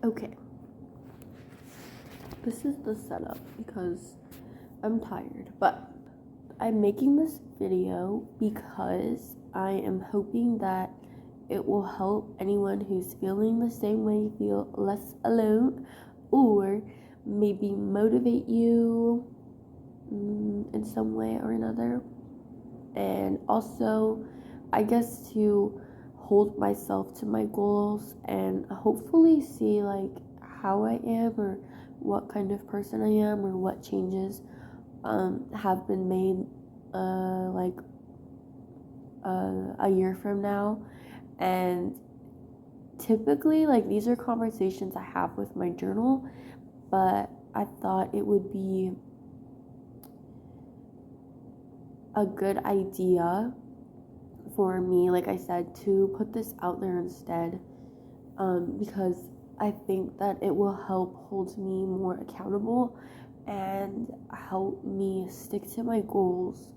Okay, this is the setup because I'm tired, but I'm making this video because I am hoping that it will help anyone who's feeling the same way feel less alone, or maybe motivate you in some way or another. And also, I guess, to hold myself to my goals and hopefully see like how I am or what kind of person I am or what changes have been made a year from now. And typically, like, these are conversations I have with my journal, but I thought it would be a good idea for me, like I said, to put this out there instead, because I think that it will help hold me more accountable and help me stick to my goals,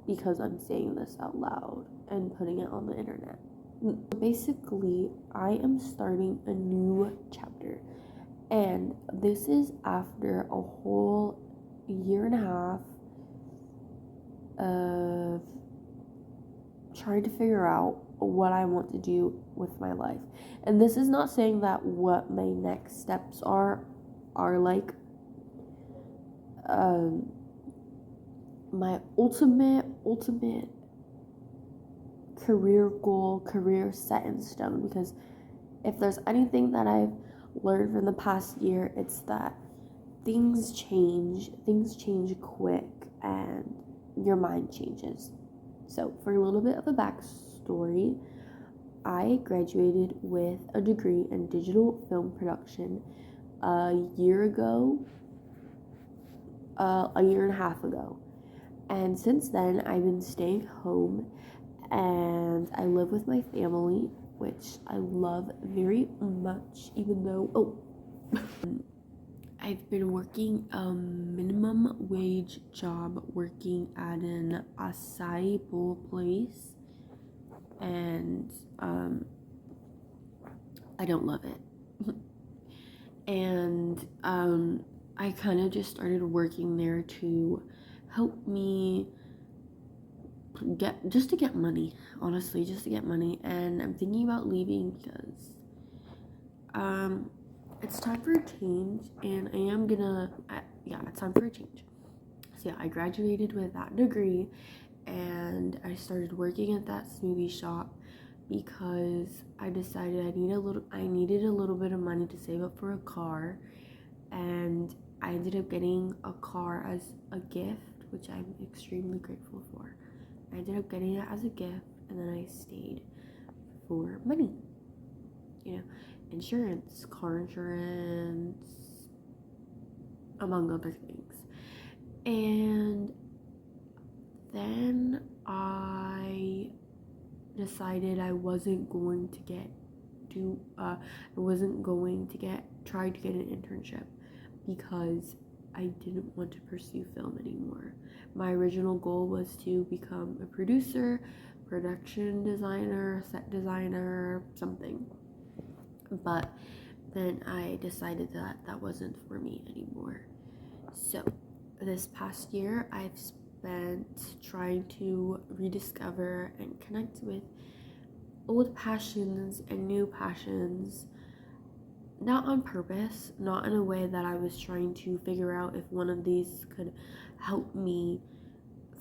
because I'm saying this out loud and putting it on the internet. Basically, I am starting a new chapter, and this is after a whole year and a half of trying to figure out what I want to do with my life. And this is not saying that what my next steps are like my ultimate career goal, career set in stone, because if there's anything that I've learned from the past year, it's that things change quick, and your mind changes. So for a little bit of a backstory, I graduated with a degree in digital film production a year and a half ago. And since then, I've been staying home, and I live with my family, which I love very much, even though, I've been working a minimum wage job working at an acai bowl place, and I don't love it. And I kind of just started working there to help me to get money, honestly, just to get money. And I'm thinking about leaving because it's time for a change, and it's time for a change. So yeah, I graduated with that degree, and I started working at that smoothie shop because I decided I needed a little bit of money to save up for a car, and I ended up getting a car as a gift, which I'm extremely grateful for. I ended up getting it as a gift, and then I stayed for money, insurance, car insurance, among other things. And then I decided I wasn't going to try to get an internship because I didn't want to pursue film anymore. My original goal was to become a producer, production designer, set designer, something. But then I decided that wasn't for me anymore. So this past year, I've spent trying to rediscover and connect with old passions and new passions, not on purpose, not in a way that I was trying to figure out if one of these could help me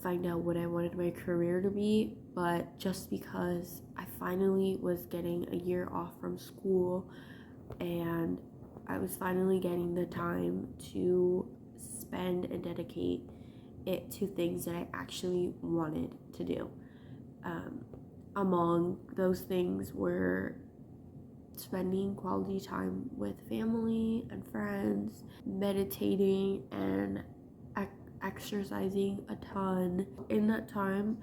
find out what I wanted my career to be, but just because I finally was getting a year off from school, and I was finally getting the time to spend and dedicate it to things that I actually wanted to do. Among those things were spending quality time with family and friends, meditating, and exercising a ton. In that time,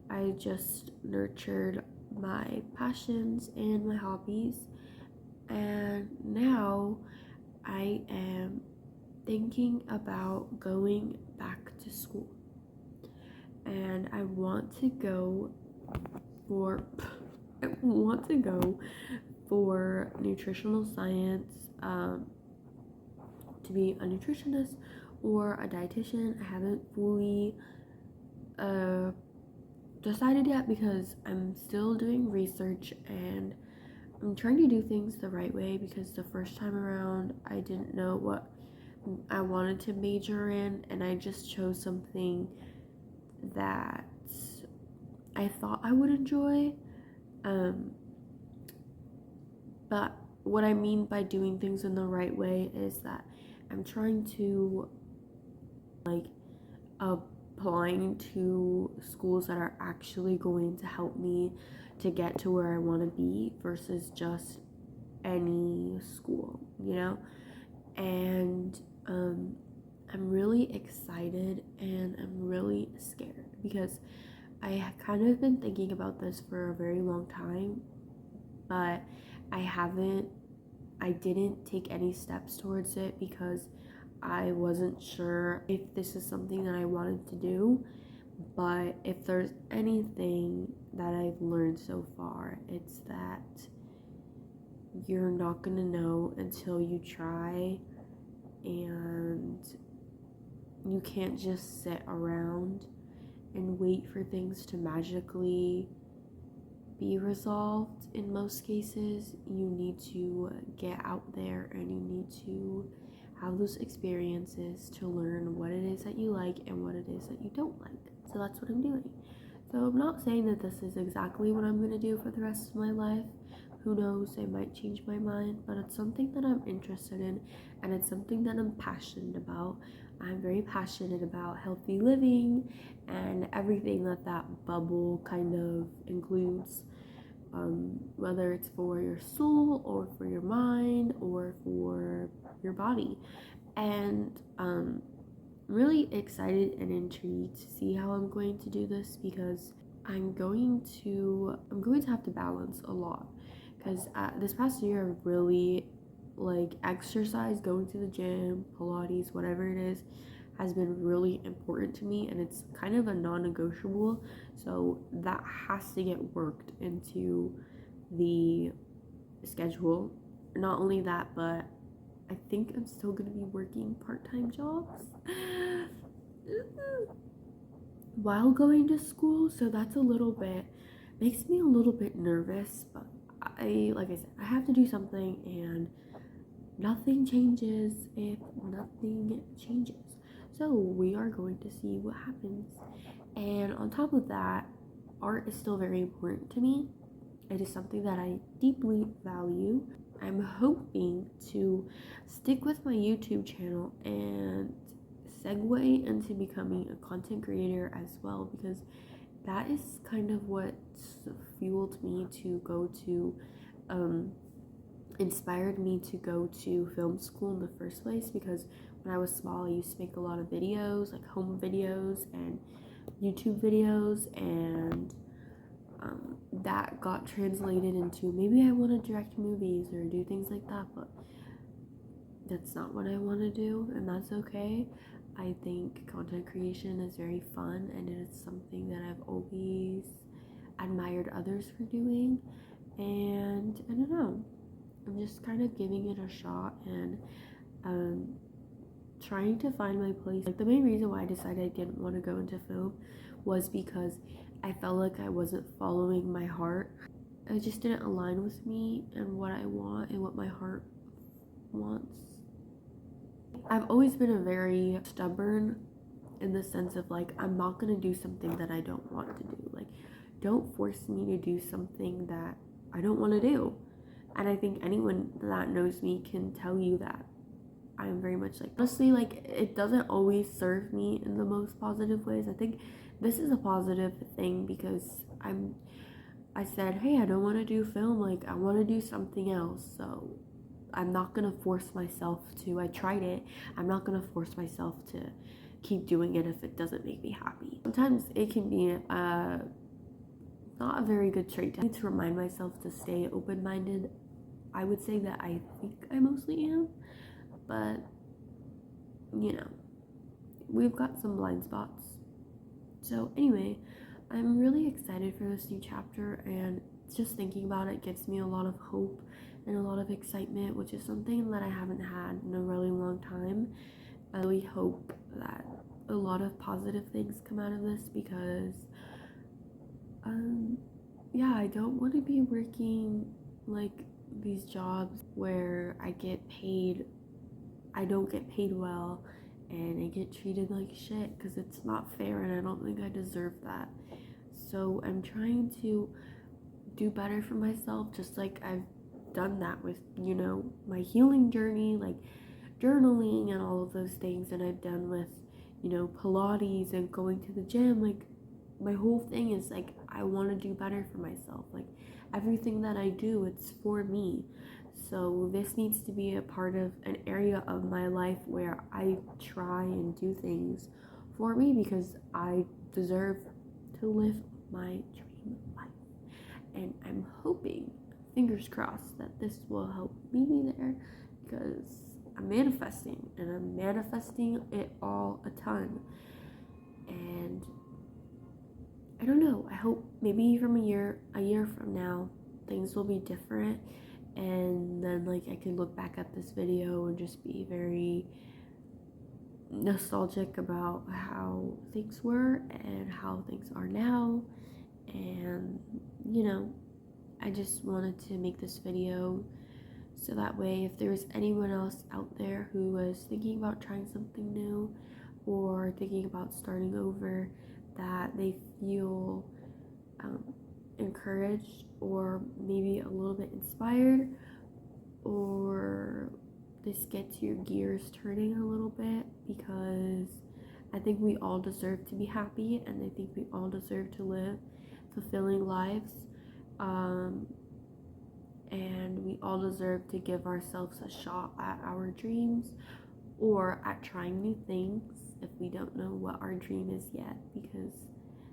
I just nurtured my passions and my hobbies, and now I am thinking about going back to school, and I want to go for for nutritional science, to be a nutritionist or a dietitian. I haven't fully decided yet because I'm still doing research and I'm trying to do things the right way, because the first time around I didn't know what I wanted to major in, and I just chose something that I thought I would enjoy. But what I mean by doing things in the right way is that I'm trying to applying to schools that are actually going to help me to get to where I want to be versus just any school, and I'm really excited and I'm really scared because I have kind of been thinking about this for a very long time, but I didn't take any steps towards it because I wasn't sure if this is something that I wanted to do. But if there's anything that I've learned so far, it's that you're not gonna know until you try, and you can't just sit around and wait for things to magically be resolved. In most cases, you need to get out there and you need to have those experiences to learn what it is that you like and what it is that you don't like. So that's what I'm doing. So I'm not saying that this is exactly what I'm going to do for the rest of my life. Who knows, I might change my mind, but it's something that I'm interested in and it's something that I'm passionate about. I'm very passionate about healthy living and everything that bubble kind of includes, whether it's for your soul or for your mind or for your body. And really excited and intrigued to see how I'm going to do this, because I'm going to have to balance a lot, because this past year I've really exercise, going to the gym, Pilates, whatever it is, has been really important to me, and it's kind of a non-negotiable. So that has to get worked into the schedule. Not only that, but I think I'm still gonna be working part-time jobs while going to school, so that's makes me a little bit nervous. But like I said, I have to do something, and nothing changes if nothing changes. So we are going to see what happens. And on top of that, art is still very important to me. It is something that I deeply value. I'm hoping to stick with my YouTube channel and segue into becoming a content creator as well, because that is kind of what fueled me to go to inspired me to go to film school in the first place. Because when I was small, I used to make a lot of videos, like home videos and YouTube videos, and that got translated into maybe I want to direct movies or do things like that, but that's not what I want to do, and that's okay. I think content creation is very fun, and it is something that I've always admired others for doing, and I don't know, I'm just kind of giving it a shot and trying to find my place. The main reason why I decided I didn't want to go into film was because I felt like I wasn't following my heart. It just didn't align with me and what I want and what my heart wants. I've always been a very stubborn in the sense of I'm not gonna do something that I don't want to do. Don't force me to do something that I don't want to do. And I think anyone that knows me can tell you that I'm very much honestly, it doesn't always serve me in the most positive ways. I think this is a positive thing because I said, hey, I don't want to do film, I want to do something else. So I'm not gonna force myself to. I tried it. I'm not gonna force myself to keep doing it if it doesn't make me happy. Sometimes it can be not a very good trait. I need to remind myself to stay open-minded. I would say that I think I mostly am, but we've got some blind spots. So anyway, I'm really excited for this new chapter, and just thinking about it gives me a lot of hope and a lot of excitement, which is something that I haven't had in a really long time. I really hope that a lot of positive things come out of this, because yeah, I don't want to be working like these jobs where I don't get paid well, and I get treated like shit, because it's not fair and I don't think I deserve that. So I'm trying to do better for myself, just like I've done that with, my healing journey, like journaling and all of those things, and I've done with, Pilates and going to the gym. Like, my whole thing is like, I want to do better for myself. Like, everything that I do, it's for me. So this needs to be a part of an area of my life where I try and do things for me, because I deserve to live my dream life. And I'm hoping, fingers crossed, that this will help me be there, because I'm manifesting, and I'm manifesting it all a ton. And I don't know, I hope maybe from a year from now, things will be different, and then like I can look back at this video and just be very nostalgic about how things were and how things are now. And I just wanted to make this video so that way, if there's anyone else out there who was thinking about trying something new or thinking about starting over, that they feel encouraged, or maybe a little bit inspired, or this gets your gears turning a little bit, because I think we all deserve to be happy, and I think we all deserve to live fulfilling lives, and we all deserve to give ourselves a shot at our dreams, or at trying new things if we don't know what our dream is yet, because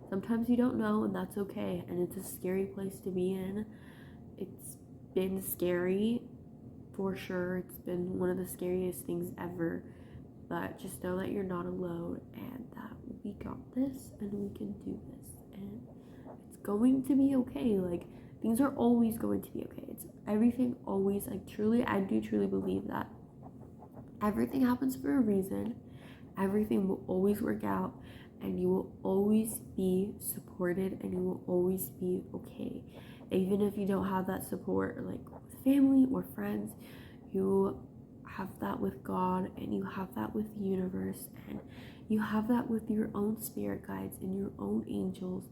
sometimes you don't know, and that's okay, and it's a scary place to be in. It's been scary for sure. It's been one of the scariest things ever, but just know that you're not alone, and that we got this, and we can do this, and it's going to be okay. Like, things are always going to be okay. It's everything always, like, I do truly believe that everything happens for a reason. Everything will always work out, and you will always be supported, and you will always be okay. Even if you don't have that support, like with family or friends, you have that with God, and you have that with the universe, and you have that with your own spirit guides and your own angels.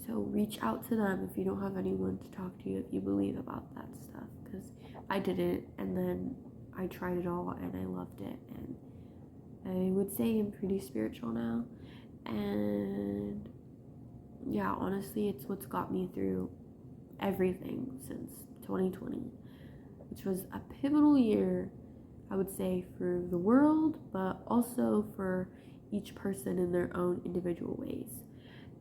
So reach out to them if you don't have anyone to talk to, if you believe about that stuff, because I didn't, and then I tried it all and I loved it, and I would say I'm pretty spiritual now. And yeah, honestly, it's what's got me through everything since 2020, which was a pivotal year, I would say, for the world, but also for each person in their own individual ways.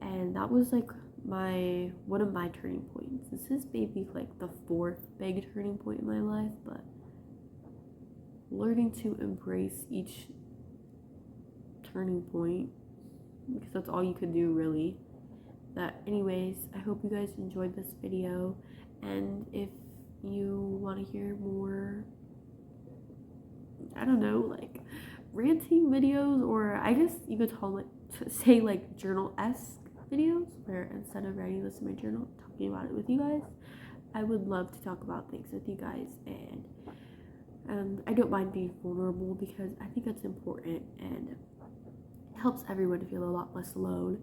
And that was like one of my turning points. This is maybe like the fourth big turning point in my life, but learning to embrace each turning point, because that's all you can do, really. But anyways, I hope you guys enjoyed this video, and if you want to hear more, I don't know, like ranting videos, or I guess you could say like journal-esque videos, where instead of writing this in my journal, talking about it with you guys, I would love to talk about things with you guys. And I don't mind being vulnerable, because I think that's important, and it helps everyone to feel a lot less alone.